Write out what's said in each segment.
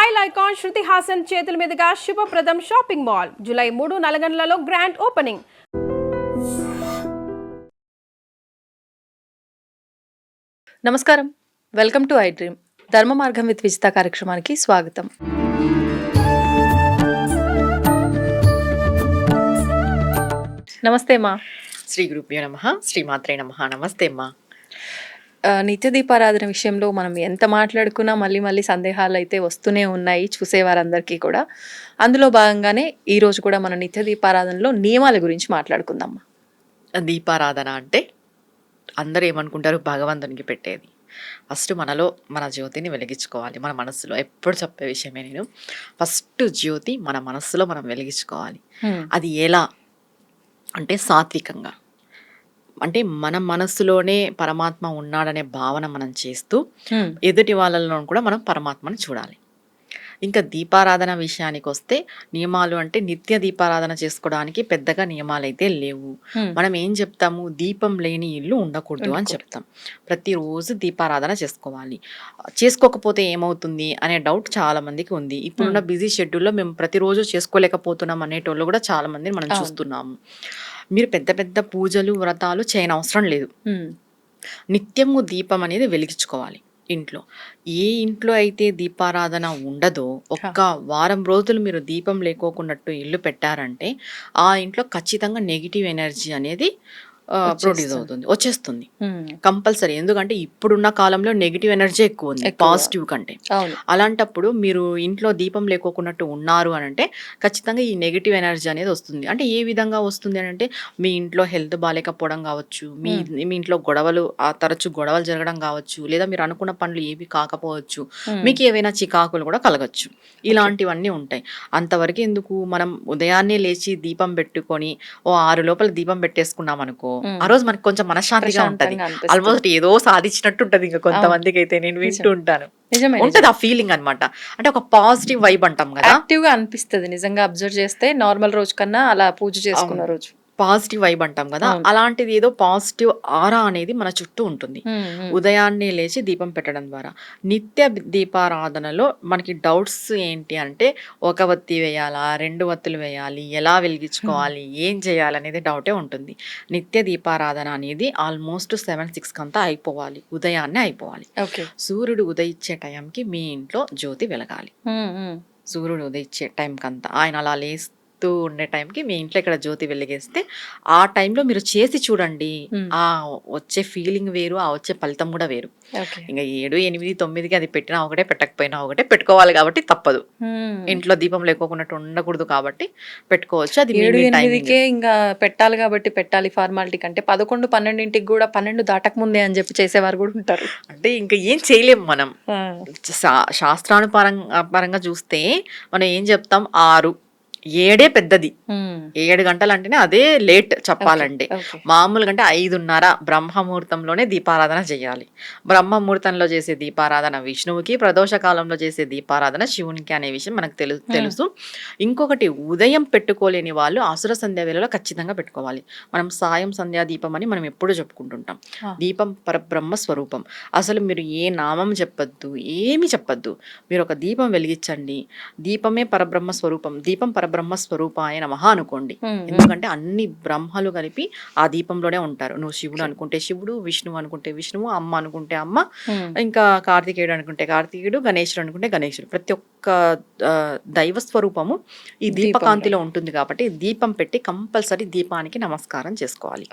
Style icon Shruti Haasan చేతుల మీదుగా Shubhapradam shopping mall జూలై 3 నల్గొండలలో గ్రాండ్ ఓపెనింగ్. నమస్కారం, welcome to iDream. Dharma Margam with Vijitha కార్యక్రమానికి స్వాగతం. నమస్తే మా. శ్రీ గురుభ్యో నమః. శ్రీమాత్రే నమః. నమస్తే అమ్మా. నిత్య దీపారాధన విషయంలో మనం ఎంత మాట్లాడుకున్నా మళ్ళీ సందేహాలు అయితే వస్తూనే ఉన్నాయి చూసేవారందరికీ కూడా. అందులో భాగంగానే ఈరోజు కూడా మన నిత్య దీపారాధనలో నియమాల గురించి మాట్లాడుకుందాం. దీపారాధన అంటే అందరూ ఏమనుకుంటారు, భగవంతునికి పెట్టేది. ఫస్ట్ మనలో మన జ్యోతిని వెలిగించుకోవాలి. మన మనస్సులో ఎప్పుడు చెప్పే విషయమే నేను, ఫస్ట్ జ్యోతి మన మనస్సులో మనం వెలిగించుకోవాలి. అది ఎలా అంటే సాత్వికంగా, అంటే మన మనస్సులోనే పరమాత్మ ఉన్నాడనే భావన మనం చేస్తూ ఎదుటి వాళ్ళలో కూడా మనం పరమాత్మను చూడాలి. ఇంకా దీపారాధన విషయానికి వస్తే నియమాలు అంటే నిత్య దీపారాధన చేసుకోవడానికి పెద్దగా నియమాలు అయితే లేవు. మనం ఏం చెప్తాము, దీపం లేని ఇల్లు ఉండకూడదు అని చెప్తాం. ప్రతిరోజు దీపారాధన చేసుకోవాలి. చేసుకోకపోతే ఏమవుతుంది అనే డౌట్ చాలా మందికి ఉంది. ఇప్పుడున్న బిజీ షెడ్యూల్లో మేము ప్రతిరోజు చేసుకోలేకపోతున్నాం అనేటోళ్ళు కూడా చాలా మందిని మనం చూస్తున్నాము. మీరు పెద్ద పెద్ద పూజలు వ్రతాలు చేయనవసరం లేదు. నిత్యము దీపం అనేది వెలిగించుకోవాలి ఇంట్లో. ఏ ఇంట్లో అయితే దీపారాధన ఉండదో ఒక్క వారం రోజులు మీరు దీపం లేకోకున్నట్టు ఇల్లు పెట్టారంటే ఆ ఇంట్లో ఖచ్చితంగా నెగిటివ్ ఎనర్జీ అనేది ప్రొడ్యూస్ అవుతుంది, వచ్చేస్తుంది కంపల్సరీ. ఎందుకంటే ఇప్పుడున్న కాలంలో నెగిటివ్ ఎనర్జీ ఎక్కువ ఉంది పాజిటివ్ కంటే. అలాంటప్పుడు మీరు ఇంట్లో దీపం లేకోకున్నట్టు ఉన్నారు అని అంటే ఖచ్చితంగా ఈ నెగిటివ్ ఎనర్జీ అనేది వస్తుంది. అంటే ఏ విధంగా వస్తుంది అని అంటే మీ ఇంట్లో హెల్త్ బాగాలేకపోవడం కావచ్చు, మీ ఇంట్లో గొడవలు తరచు గొడవలు జరగడం కావచ్చు, లేదా మీరు అనుకున్న పనులు ఏవి కాకపోవచ్చు, మీకు ఏవైనా చికాకులు కూడా కలగచ్చు. ఇలాంటివన్నీ ఉంటాయి. అంతవరకు ఎందుకు, మనం ఉదయాన్నే లేచి దీపం పెట్టుకొని 6 లోపల దీపం పెట్టేసుకున్నాం అనుకో, ఆ రోజు మనకి కొంచెం మనశ్శాంతిగా ఉంటది. ఆల్మోస్ట్ ఏదో సాధించినట్టు ఉంటది. ఇంకా కొంతమందికి అయితే నేను వింటూ ఉంటాను, ఉంటది ఆ ఫీలింగ్ అన్నమాట. అంటే ఒక పాజిటివ్ వైబ్ అంటాం కదా, యాక్టివ్ గా అనిపిస్తుంది. నిజంగా అబ్జర్వ్ చేస్తే నార్మల్ రోజు కన్నా అలా పూజ చేసుకున్న రోజు పాజిటివ్ వైబ్ అంటాం కదా, అలాంటిది ఏదో పాజిటివ్ ఆరా అనేది మన చుట్టూ ఉంటుంది ఉదయాన్నే లేచి దీపం పెట్టడం ద్వారా. నిత్య దీపారాధనలో మనకి డౌట్స్ ఏంటి అంటే, ఒక వత్తి వేయాలా, 2 వత్తులు వేయాలి, ఎలా వెలిగించుకోవాలి, ఏం చేయాలి అనేది డౌటే ఉంటుంది. నిత్య దీపారాధన అనేది ఆల్మోస్ట్ 7-6 కంతా అయిపోవాలి, ఉదయాన్నే అయిపోవాలి. సూర్యుడు ఉదయించే టైంకి మీ ఇంట్లో జ్యోతి వెలగాలి. సూర్యుడు ఉదయించే టైం కంతా ఆయన అలా లేస్తూ ఉండే టైంకి మీ ఇంట్లో ఇక్కడ జ్యోతి వెలిగేస్తే ఆ టైంలో మీరు చేసి చూడండి, ఆ వచ్చే ఫీలింగ్ వేరు, ఆ వచ్చే ఫలితం కూడా వేరు. ఇంకా 7, 8, 9కి అది పెట్టినా ఒకటే, పెట్టకపోయినా ఒకటే, పెట్టుకోవాలి కాబట్టి తప్పదు. ఇంట్లో దీపం లేకోకున్నట్టు ఉండకూడదు కాబట్టి పెట్టుకోవచ్చు. అది 7, 8కే ఇంకా పెట్టాలి కాబట్టి పెట్టాలి ఫార్మాలిటీ కంటే 11, 12ంటికి కూడా 12 దాటక ముందే అని చెప్పి చేసేవారు కూడా ఉంటారు. అంటే ఇంకా ఏం చేయలేము మనం. శాస్త్రానుపరంగా చూస్తే మనం ఏం చెప్తాం, 6, 7 పెద్దది. 7 గంటలు అంటేనే అదే లేట్ చెప్పాలంటే. మామూలుగా అంటే 5:30 బ్రహ్మముహూర్తంలోనే దీపారాధన చేయాలి. బ్రహ్మముహూర్తంలో చేసే దీపారాధన విష్ణువుకి, ప్రదోష కాలంలో చేసే దీపారాధన శివునికి అనే విషయం మనకు తెలుసు. ఇంకొకటి, ఉదయం పెట్టుకోలేని వాళ్ళు అసుర సంధ్యా వేళలో ఖచ్చితంగా పెట్టుకోవాలి. మనం సాయం సంధ్యా దీపం అని మనం ఎప్పుడు చెప్పుకుంటుంటాం. దీపం పరబ్రహ్మ స్వరూపం. అసలు మీరు ఏ నామం చెప్పొద్దు, ఏమి చెప్పొద్దు, మీరు ఒక దీపం వెలిగించండి. దీపమే పరబ్రహ్మ స్వరూపం. దీపం పరబ్రహ్మ స్వరూపాయ నమః అనుకోండి. ఎందుకంటే అన్ని బ్రహ్మలు కలిపి ఆ దీపంలోనే ఉంటారు. నువ్వు శివుడు అనుకుంటే శివుడు, విష్ణువు అనుకుంటే విష్ణువు, అమ్మ అనుకుంటే అమ్మ, ఇంకా కార్తికేయుడు అనుకుంటే కార్తికేయుడు, గణేశుడు అనుకుంటే గణేశుడు. ప్రతి ఒక్క దైవ స్వరూపము ఈ దీపకాంతిలో ఉంటుంది. కాబట్టి దీపం పెట్టి కంపల్సరీ దీపానికి నమస్కారం చేసుకోవాలి.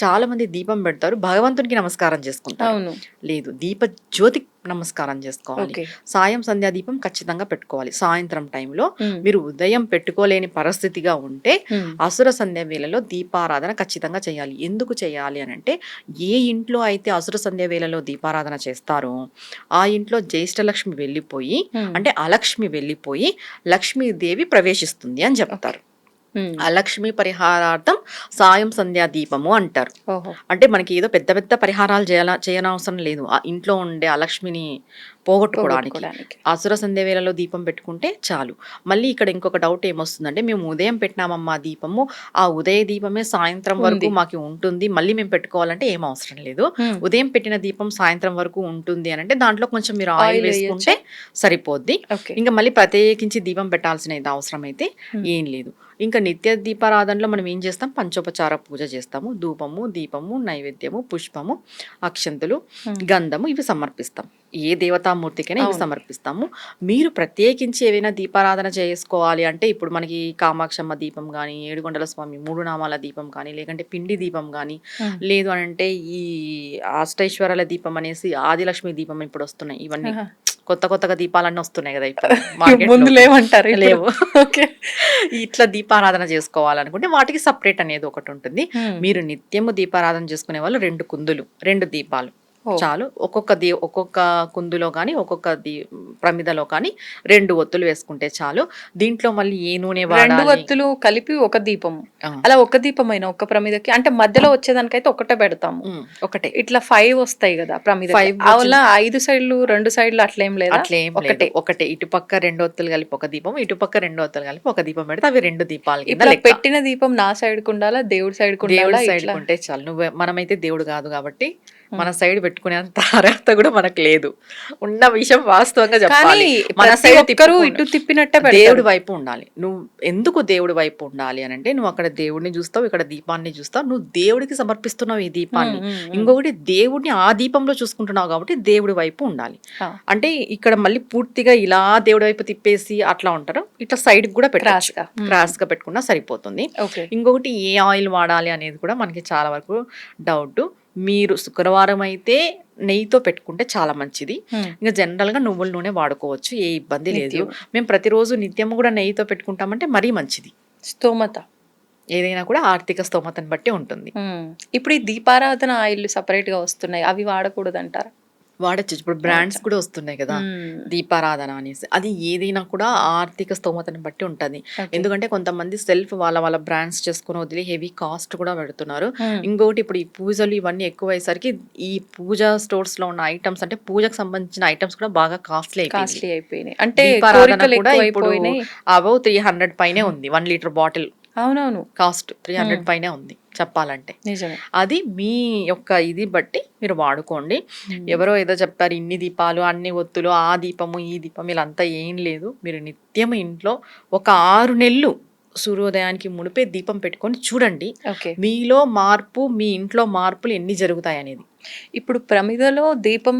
చాలా మంది దీపం పెడతారు, భగవంతునికి నమస్కారం చేసుకుంటారు. లేదు, దీప జ్యోతి నమస్కారం చేసుకోవాలి. సాయం సంధ్యా దీపం ఖచ్చితంగా పెట్టుకోవాలి. సాయంత్రం టైంలో మీరు ఉదయం పెట్టుకోలేని పరిస్థితిగా ఉంటే అసుర సంధ్య వేళలో దీపారాధన ఖచ్చితంగా చేయాలి. ఎందుకు చేయాలి అని అంటే, ఏ ఇంట్లో అయితే అసుర సంధ్య వేళలో దీపారాధన చేస్తారో ఆ ఇంట్లో జ్యేష్ఠలక్ష్మి వెళ్ళిపోయి, అంటే అలక్ష్మి వెళ్ళిపోయి లక్ష్మీదేవి ప్రవేశిస్తుంది అని చెప్తారు. అలక్ష్మి పరిహారార్థం సాయం సంధ్యా దీపము అంటారు. అంటే మనకి ఏదో పెద్ద పెద్ద పరిహారాలు చేయనవసరం లేదు. ఆ ఇంట్లో ఉండే అలక్ష్మిని పోగొట్టుకోవడానికి. అసుర సంధ్య వేళలో దీపం పెట్టుకుంటే చాలు. మళ్ళీ ఇక్కడ ఇంకొక డౌట్ ఏమొస్తుందంటే, మేము ఉదయం పెట్టినామమ్మా దీపము, ఆ ఉదయ దీపమే సాయంత్రం వరకు మాకు ఉంటుంది, మళ్ళీ మేము పెట్టుకోవాలంటే ఏం అవసరం లేదు. ఉదయం పెట్టిన దీపం సాయంత్రం వరకు ఉంటుంది అని అంటే దాంట్లో కొంచెం మీరు ఆయిల్ వేసుకుంటే సరిపోద్ది. ఇంకా మళ్ళీ ప్రత్యేకించి దీపం పెట్టాల్సిన అవసరం అయితే ఏం లేదు. ఇంకా నిత్య దీపారాధనలో మనం ఏం చేస్తాం, పంచోపచార పూజ చేస్తాము. ధూపము, దీపము, నైవేద్యము, పుష్పము, అక్షంతులు, గంధము ఇవి సమర్పిస్తాం. ఏ దేవతామూర్తికైనా ఇవి సమర్పిస్తాము. మీరు ప్రత్యేకించి ఏవైనా దీపారాధన చేసుకోవాలి అంటే ఇప్పుడు మనకి కామాక్షమ్మ దీపం కానీ, ఏడుకొండల స్వామి 3 నామాల దీపం కానీ, లేకంటే పిండి దీపం కానీ, లేదు అని అంటే ఈ అష్టైశ్వర్యాల దీపం అనేసి ఆదిలక్ష్మి దీపం ఇప్పుడు వస్తున్నాయి. ఇవన్నీ కొత్తగా దీపాలన్నీ వస్తున్నాయి కదా ఇప్పుడు ముందు లేవంటారు, లేవు. ఇట్లా దీపారాధన చేసుకోవాలనుకుంటే వాటికి సపరేట్ అనేది ఒకటి ఉంటుంది. మీరు నిత్యము దీపారాధన చేసుకునే వాళ్ళు 2 కుందులు, 2 దీపాలు చాలు. ఒక్కొక్క కుందులో కానీ ఒక్కొక్క ప్రమిదలో కానీ 2 ఒత్తులు వేసుకుంటే చాలు. దీంట్లో మళ్ళీ ఏ నూనె 2 ఒత్తులు కలిపి ఒక దీపం, అలా ఒక దీపమైన ఒక ప్రమిదకి అంటే మధ్యలో వచ్చేదానికైతే ఒకటే పెడతాము. ఒకటే ఇట్లా 5 వస్తాయి కదా ప్రమిద, అలా 5 సైడ్లు 2 సైడ్లు అట్లేం లేదు, అట్లేం ఒకటే. ఇటుపక్క 2 ఒత్తులు కలిపి ఒక దీపం, ఇటుపక్క 2 ఒత్తులు కలిపి ఒక దీపం పెడితే అవి 2 దీపాలు. ఇట్లా పెట్టిన దీపం నా సైడ్ కు ఉండాలా, దేవుడి సైడ్ కు ఉండాలా? సైడ్ ఉంటే చాలు. మనమైతే దేవుడు కాదు కాబట్టి మన సైడ్ పెట్టుకునేంత అర్హత కూడా మనకు లేదు. ఉన్న విషయం వాస్తవంగా చెప్పాలి. మన సైడ్ ఇటు తిప్పినట్టే దేవుడి వైపు ఉండాలి. నువ్వు ఎందుకు దేవుడి వైపు ఉండాలి అని అంటే, నువ్వు అక్కడ దేవుడిని చూస్తావు, ఇక్కడ దీపాన్ని చూస్తావు, నువ్వు దేవుడికి సమర్పిస్తున్నావు ఈ దీపాన్ని. ఇంకొకటి దేవుడిని ఆ దీపంలో చూసుకుంటున్నావు కాబట్టి దేవుడి వైపు ఉండాలి. అంటే ఇక్కడ మళ్ళీ పూర్తిగా ఇలా దేవుడి వైపు తిప్పేసి అట్లా ఉంటారు. ఇట్లా సైడ్ కూడా పెట్టాలి, క్రాస్ గా పెట్టుకున్నా సరిపోతుంది. ఇంకొకటి ఏ ఆయిల్ వాడాలి అనేది కూడా మనకి చాలా వరకు డౌట్. మీరు శుక్రవారం అయితే నెయ్యితో పెట్టుకుంటే చాలా మంచిది. ఇంకా జనరల్ గా నువ్వుల నూనె వాడుకోవచ్చు, ఏ ఇబ్బంది లేదు. మేము ప్రతిరోజు నిత్యము కూడా నెయ్యితో పెట్టుకుంటామంటే మరీ మంచిది. స్తోమత ఏదైనా కూడా ఆర్థిక స్తోమతను బట్టి ఉంటుంది. ఇప్పుడు ఈ దీపారాధన ఆయిల్ సపరేట్ గా వస్తున్నాయి, అవి వాడకూడదు అంటారా? వాడచ్చు. ఇప్పుడు బ్రాండ్స్ కూడా వస్తున్నాయి కదా దీపారాధన అనేసి. అది ఏదైనా కూడా ఆర్థిక స్తోమతను బట్టి ఉంటది. ఎందుకంటే కొంతమంది సెల్ఫ్ వాళ్ళ బ్రాండ్స్ చేసుకుని వదిలి హెవీ కాస్ట్ కూడా పెడుతున్నారు. ఇంకొకటి ఇప్పుడు ఈ పూజలు ఇవన్నీ ఎక్కువ అయ్యేసరికి ఈ పూజా స్టోర్స్ లో ఉన్న ఐటమ్స్ అంటే పూజకు సంబంధించిన ఐటమ్స్ కూడా బాగా కాస్ట్లీ అయిపోయినాయి. అంటే కూడా ఇప్పుడు అబౌవ్ 300 పైనే ఉంది 1 లీటర్ బాటిల్. అవునవును, కాస్ట్ 300 పైనే ఉంది చెప్పాలంటే. అది మీ యొక్క ఇది బట్టి మీరు వాడుకోండి. ఎవరో ఏదో చెప్పారు ఇన్ని దీపాలు అన్ని ఒత్తులు ఆ దీపము ఈ దీపం ఇలాంతా ఏం లేదు. మీరు నిత్యం ఇంట్లో ఒక 6 నెలలు సూర్యోదయానికి మునిపే దీపం పెట్టుకొని చూడండి మీలో మార్పు, మీ ఇంట్లో మార్పులు ఎన్ని జరుగుతాయి అనేది. ఇప్పుడు ప్రమిదలో దీపం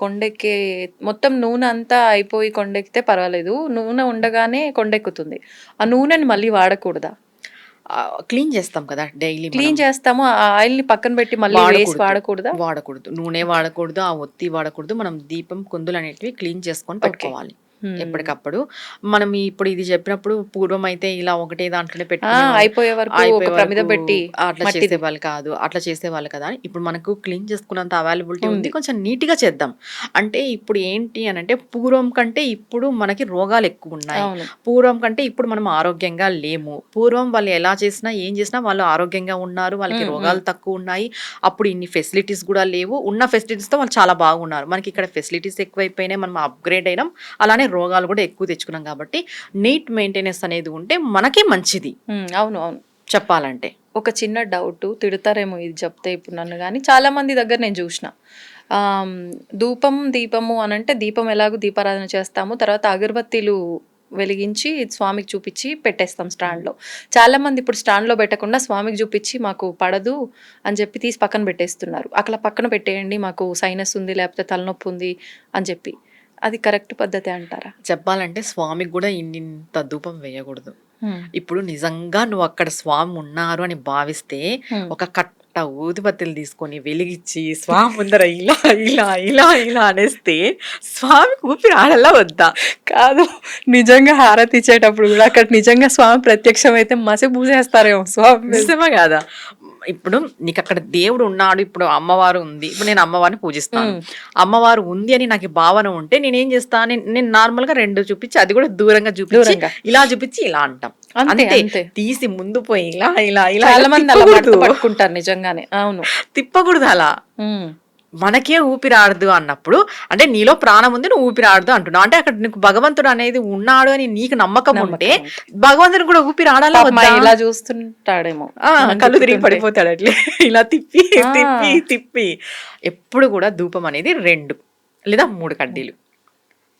కొండెక్కే మొత్తం నూనె అంతా అయిపోయి కొండెక్కితే పర్వాలేదు, నూనె ఉండగానే కొండెక్కుతుంది. ఆ నూనెని మళ్ళీ వాడకూడదా? క్లీన్ చేస్తాం కదా డైలీ, క్లీన్ చేస్తాము, ఆ ఆయిల్ ని పక్కన పెట్టి మళ్ళీ వాడకూడదా? వాడకూడదు, నూనె వాడకూడదు, ఆ ఒత్తి వాడకూడదు. మనం దీపం కుందులు అనేటివి క్లీన్ చేసుకొని పెట్టుకోవాలి ఎప్పటికప్పుడు. మనం ఇప్పుడు ఇది చెప్పినప్పుడు పూర్వం అయితే ఇలా ఒకటే దాంట్లోనే పెట్టి అయిపోయే వరకు పెట్టి అట్లా చేసేవాళ్ళు కాదు, అట్లా చేసేవాళ్ళు కదా. ఇప్పుడు మనకు క్లీన్ చేసుకున్నంత అవైలబిలిటీ ఉంది, కొంచెం నీట్ గా చేద్దాం. అంటే ఇప్పుడు ఏంటి అని అంటే పూర్వం కంటే ఇప్పుడు మనకి రోగాలు ఎక్కువ ఉన్నాయి. పూర్వం కంటే ఇప్పుడు మనం ఆరోగ్యంగా లేము. పూర్వం వాళ్ళు ఎలా చేసినా ఏం చేసినా వాళ్ళు ఆరోగ్యంగా ఉన్నారు, వాళ్ళకి రోగాలు తక్కువ ఉన్నాయి. అప్పుడు ఇన్ని ఫెసిలిటీస్ కూడా లేవు, ఉన్న ఫెసిలిటీస్ తో వాళ్ళు చాలా బాగున్నారు. మనకి ఇక్కడ ఫెసిలిటీస్ ఎక్కువైపోయినాయి, మనం అప్గ్రేడ్ అయినాం, అలానే రోగాలు కూడా ఎక్కువ తెచ్చుకున్నాం. కాబట్టి నీట్ మెయింటెనెన్స్ అనేది ఉంటే మనకే మంచిది. అవును అవును, చెప్పాలంటే. ఒక చిన్న డౌట్, తిడతారేమో ఇది చెప్తే ఇప్పుడు నన్ను, కానీ చాలా మంది దగ్గర నేను చూసిన దీపము అనంటే దీపం ఎలాగో దీపారాధన చేస్తాము, తర్వాత అగరబత్తీలు వెలిగించి స్వామికి చూపించి పెట్టేస్తాం స్టాండ్లో. చాలా మంది ఇప్పుడు స్టాండ్లో పెట్టకుండా స్వామికి చూపించి మాకు పడదు అని చెప్పి తీసి పక్కన పెట్టేస్తున్నారు. అట్లా పక్కన పెట్టేయండి, మాకు సైనస్ ఉంది లేకపోతే తలనొప్పి ఉంది అని చెప్పి. అది కరెక్ట్ పద్ధతి అంటారా? చెప్పాలంటే స్వామికి కూడా ఇంత ధూపం వేయకూడదు. ఇప్పుడు నిజంగా నువ్వు అక్కడ స్వామి ఉన్నారు అని భావిస్తే ఒక కట్ట ఊదిబత్తీలు తీసుకొని వెలిగించి స్వామి ముందర ఇలా ఇలా ఇలా ఇలా అనేస్తే స్వామికి ఊపిరి ఆడలా వద్దా? కాదు, నిజంగా హారతి ఇచ్చేటప్పుడు కూడా అక్కడ నిజంగా స్వామి ప్రత్యక్షం అయితే మసి పూసేస్తారేమో స్వామి. నిజమా కాదా? ఇప్పుడు నీకు అక్కడ దేవుడు ఉన్నాడు, ఇప్పుడు అమ్మవారు ఉంది, ఇప్పుడు నేను అమ్మవారిని పూజిస్తాను, అమ్మవారు ఉంది అని నాకు భావన ఉంటే నేనేం చేస్తాను, నేను నార్మల్ గా 2 చూపించి, అది కూడా దూరంగా చూపించి, ఇలా చూపించి ఇలా అంటాం అంతే. తీసి ముందు పోయి ఇలా ఇలా ఇలా చాలా మంది అలా పట్టుకుంటారు నిజంగానే. అవును, తిప్పకూడదు అలా. మనకే ఊపిరాడదు అన్నప్పుడు అంటే నీలో ప్రాణం ఉంది, నువ్వు ఊపిరాడదు అంటున్నావు అంటే అక్కడ నీకు భగవంతుడు అనేది ఉన్నాడు అని నీకు నమ్మకం ఉంటే భగవంతుడు కూడా ఊపిరాడాలా పాపం ఆయన ఇలా చూస్తుంటాడేమో, కళ్ళు తిరిగి పడిపోతాడు అట్లే ఇలా తిప్పి తిప్పి తిప్పి. ఎప్పుడు కూడా ధూపం అనేది 2 లేదా 3 కడ్డీలు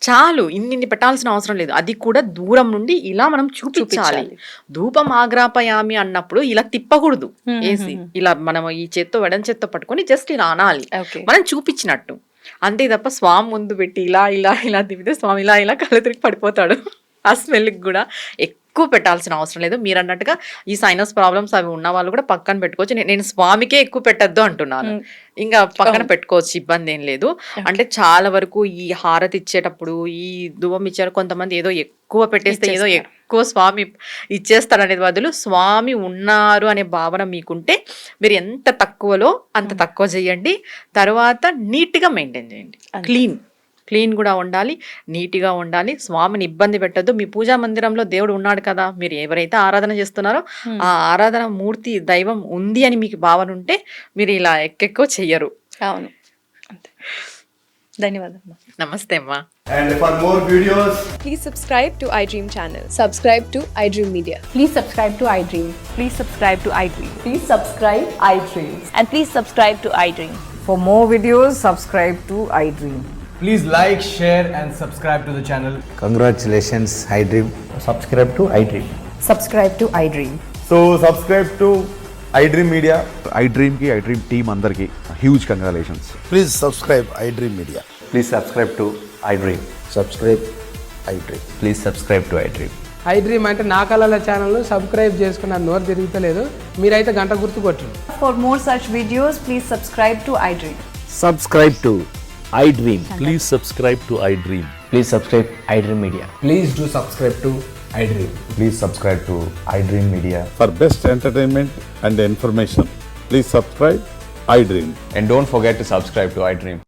చాలు, ఇన్ని పెట్టాల్సిన అవసరం లేదు. అది కూడా దూరం నుండి ఇలా మనం చూపించాలి. ధూపం ఆగ్రాపయామి అన్నప్పుడు ఇలా తిప్పకూడదు వేసి, ఇలా మనం ఈ చేత్తో వెడం చేత్తో పట్టుకొని జస్ట్ ఇలా అనాలి, మనం చూపించినట్టు అంతే తప్ప స్వామి ముందు పెట్టి ఇలా ఇలా ఇలా తిప్పితే స్వామి ఇలా ఇలా కళ్ళు తిరిగి పడిపోతాడు. ఆ స్మెల్కి కూడా ఎక్కువ పెట్టాల్సిన అవసరం లేదు. మీరు అన్నట్టుగా ఈ సైనస్ ప్రాబ్లమ్స్ అవి ఉన్న వాళ్ళు కూడా పక్కన పెట్టుకోవచ్చు. నేను స్వామికే ఎక్కువ పెట్టద్దు అంటున్నాను, ఇంకా పక్కన పెట్టుకోవచ్చు, ఇబ్బంది ఏం లేదు. అంటే చాలా వరకు ఈ హారతి ఇచ్చేటప్పుడు ఈ ధూపం ఇచ్చారు కొంతమంది ఏదో ఎక్కువ పెట్టేస్తే ఏదో ఎక్కువ స్వామి ఇచ్చేస్తారు అనేది బదులు స్వామి ఉన్నారు అనే భావన మీకుంటే మీరు ఎంత తక్కువలో అంత తక్కువ చేయండి. తర్వాత నీట్గా మెయింటైన్ చేయండి. క్లీన్ కూడా ఉండాలి, నీట్గా ఉండాలి. స్వామిని ఇబ్బంది పెట్టద్దు. మీ పూజా మందిరంలో దేవుడు ఉన్నాడు కదా, మీరు ఎవరైతే ఆరాధన చేస్తున్నారో ఆ ఆరాధన మూర్తి దైవం ఉంది అని మీకు భావన ఉంటే మీరు ఇలా ఎక్కువ చెయ్యరు. అవును, ధన్యవాదాలు. నమస్తే అమ్మా. And for more videos, Please subscribe to iDream channel. Subscribe to iDream Media. Please subscribe to iDream. Please subscribe to iDream. Please subscribe iDream. And please subscribe to iDream. For more videos, subscribe to iDream. please like, share, and subscribe to the channel. Congratulations, iDream. Subscribe to iDream. Subscribe to iDream. So subscribe to iDream Media. iDream ki iDream team andarki huge congratulations. Please subscribe iDream Media. Please subscribe to iDream. Subscribe iDream. Please subscribe to iDream. iDream అంటే నా కళల ఛానల్ను subscribe చేసుకున్న నోరు తిరుగుతలేదు, మీరైతే గంట గుర్తు కొట్టండి. For more such videos, please subscribe to iDream. Subscribe to iDream. Please subscribe to iDream. Please subscribe iDream Media. Please do subscribe to iDream. Please subscribe to iDream Media. For best entertainment and information, please subscribe iDream. And don't forget to subscribe to iDream.